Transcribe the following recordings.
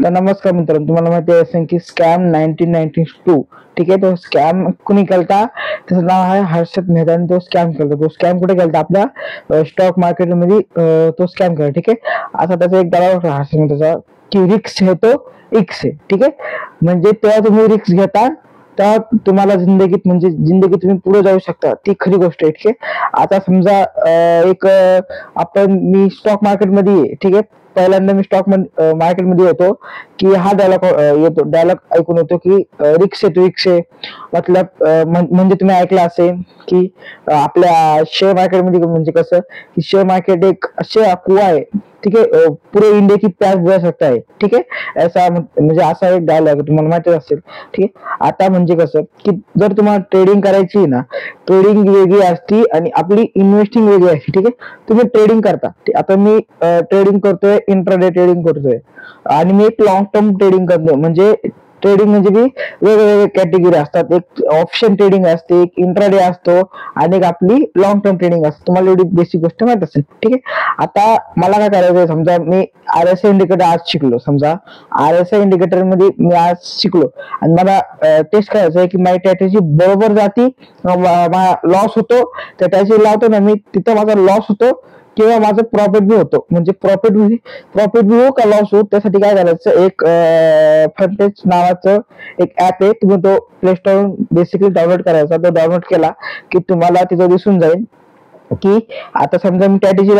तर नमस्कार मित्रांनो, तुम्हाला माहिती असेल की स्कॅम 1992, ठीक आहे. तो स्कॅम कुणी केलता? त्याचं नाव आहे हर्षद मेहता आणि तो स्कॅम केलता. तो स्कॅम कुठे केलता? आपल्या स्टॉक मार्केटमध्ये तो स्कॅम केला, ठीक आहे. आता त्याचा एक दावा होता हर्षद मेहताचा की रिक्स है तो इक्स है, ठीक आहे. म्हणजे तेव्हा तुम्ही रिक्स घेता तेव्हा तुम्हाला जिंदगीत म्हणजे जिंदगी तुम्ही पुढे जाऊ शकता, ती खरी गोष्ट आहे, ठीक आहे. आता समजा मी स्टॉक मार्केटमध्ये आहे, ठीक आहे. पहिल्यांदा मी स्टॉक मार्केटमध्ये होतो की हा डायलॉग येतो, डायलॉग ऐकून येतो की रिक्स आहे तो रिक्स आहे. मतलब म्हणजे तुम्ही ऐकलं असेल की आपल्या शेअर मार्केटमध्ये म्हणजे कसं की शेअर मार्केट एक असे कुआ आहे, ठीक है, पूरे इंडिया की प्यास बुझा सकता है, ठीक है. ऐसा म्हणजे असा एक डायलॉग तुम्हाला माहिती असेल, ठीक आहे. आता म्हणजे कसं की जर तुम्हाला ट्रेडिंग करायची ना, ट्रेडिंग वेगळी असती आणि आपली इन्व्हेस्टिंग वेगळी असते, ठीक आहे. तुम्ही ट्रेडिंग करता, आता मी ट्रेडिंग करतोय, इंट्राडे ट्रेडिंग करतोय आणि मी एक लॉंग टर्म ट्रेडिंग करतोय. म्हणजे ट्रेडिंग म्हणजे मी वेगवेगळे कॅटेगरी असतात. एक ऑप्शन ट्रेडिंग असते, एक इंट्राडे असतो आणि एक आपली लॉंग टर्म ट्रेडिंग असते. तुम्हाला एवढी बेसिक गोष्ट माहित असेल, ठीक आहे. आता मला काय करायचंय, समजा मी RSI इंडिकेटर आज शिकलो, समजा RSI इंडिकेटर मध्ये मी आज शिकलो आणि मला टेस्ट करायचं आहे की माझी स्ट्रॅटेजी बरोबर जाती, लॉस होतो त्या स्ट्रॅटेजी लावतो ना मी, तिथं माझा लॉस होतो किंवा माझं प्रॉफिट बी होतो. म्हणजे प्रॉफिट बी हो का लॉस हो, त्यासाठी काय करायचं, एक फंटेज नावाचं एक ऍप आहे, तुम्ही तो प्ले स्टोर बेसिकली डाउनलोड करायचा. तो डाउनलोड केला की तुम्हाला तिथं दिसून जाईल की आता समजा मी स्ट्रॅटेजी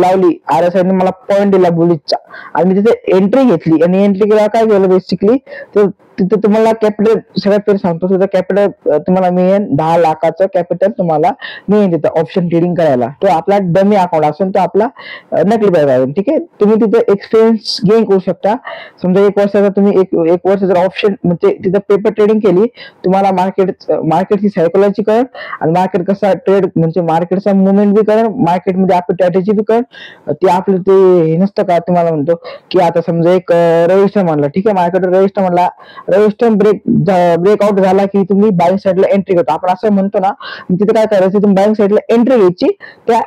लावली RSI ने मला पॉईंट दिला बुलिशचा आणि मी तिथे एंट्री घेतली आणि एंट्री केला काय केलं बेसिकली, तर तिथे तुम्हाला कॅपिटल सगळ्यात पहिले सांगतो, तिथं कॅपिटल तुम्हाला मिळेल 10 लाखाचं कॅपिटल तुम्हाला मिळेल तिथं ऑप्शन ट्रेडिंग करायला. तो आपला डमी अकाउंट असेल, तो आपला नकली पैसा, ठीक आहे. तुम्ही तिथे एक्सपिरियन्स गेन करू शकता. समजा एक वर्षाचा तुम्ही एक वर्ष जर ऑप्शन म्हणजे तिथं पेपर ट्रेडिंग केली, तुम्हाला मार्केटची सायकोलॉजी कळेल आणि मार्केट कसा ट्रेड म्हणजे मार्केटचा मुवमेंट बी कळेल, मार्केटमध्ये आपली स्ट्रॅटेजी बी कळेल. ते आपलं ते हे नसतं का, तुम्हाला म्हणतो की आता समजा एक रजिस्टर म्हणला, ठीक आहे. मार्केट रजिस्टर म्हणला, रजिस्टर ब्रेकआउट झाला की तुम्ही बाईंग साईडला एंट्री करतो. आपण असं म्हणतो ना, तिथे काय करायचं, तुम्ही बाईंग साईडला एंट्री घ्यायची, त्या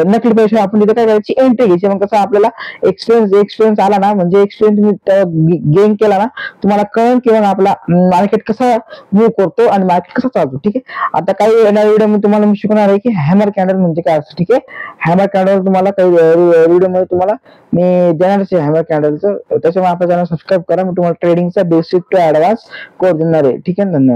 नकली पैसे आपण तिथे काय करायची, एंट्री घ्यायची. मग कसं आपल्याला एक्सपिरियन्स आला ना, म्हणजे एक्सपिरियन्स तुम्ही गेन केला ना, तुम्हाला कळेल किंवा आपला मार्केट कसा मूव्ह करतो आणि मार्केट कसं चालतो, ठीक आहे. आता काही व्हिडिओ मध्ये तुम्हाला मी शिकवणार आहे की हॅमर कॅन्डल म्हणजे काय असतं, ठीक आहे. हॅमर कॅन्डल तुम्हाला काही व्हिडिओ मध्ये तुम्हाला मी देणारच आहे हॅमर कॅन्डलचं. त्याच्यामुळे आपल्या चॅनल सबस्क्राईब करा. मी तुम्हाला ट्रेडिंगचा बेसिक टू ऍडव्हान्स कोर्स देणार आहे, ठीक आहे. धन्यवाद.